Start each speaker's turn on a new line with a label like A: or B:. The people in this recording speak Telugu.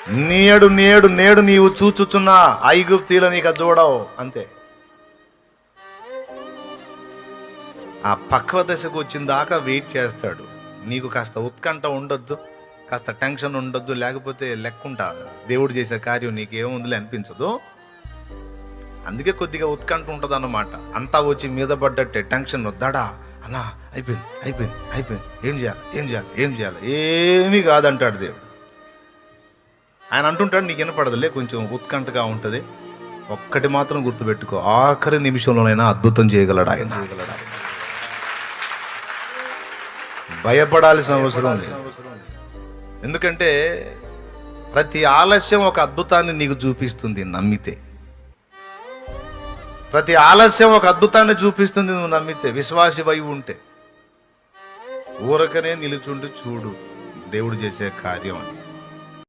A: నేడు నేడు నేడు నీవు చూచుచున్న ఐగుప్తీల నీకు చూడవు అంతే. ఆ పక్వ దశకు వచ్చిన దాకా వెయిట్ చేస్తాడు. నీకు కాస్త ఉత్కంఠ ఉండొద్దు, కాస్త టెన్షన్ ఉండొద్దు, లేకపోతే లెక్కుంటా దేవుడు చేసే కార్యం నీకేముందిలే అనిపించదు. అందుకే కొద్దిగా ఉత్కంఠ ఉంటుంది అన్నమాట. అంతా వచ్చి మీద పడ్డట్టే టెన్షన్ వద్దాడా అన్నా, అయిపోయింది అయిపోయింది అయిపోయింది, ఏం చేయాలి ఏం చేయాలి ఏం చేయాలి, ఏమీ కాదంటాడు దేవుడు. ఆయన అంటుంటాడు, నీకు వినపడదులే, కొంచెం ఉత్కంఠగా ఉంటుంది. ఒక్కటి మాత్రం గుర్తుపెట్టుకో, ఆఖరి నిమిషంలోనైనా అద్భుతం చేయగలడు ఆయన. భయపడాల్సిన అవసరం లేదు. ఎందుకంటే ప్రతి ఆలస్యం ఒక అద్భుతాన్ని నీకు చూపిస్తుంది నమ్మితే. ప్రతి ఆలస్యం ఒక అద్భుతాన్ని చూపిస్తుంది నువ్వు నమ్మితే, విశ్వాసివై ఉంటే. ఊరకనే నిలుచుండి చూడు దేవుడు చేసే కార్యం అని.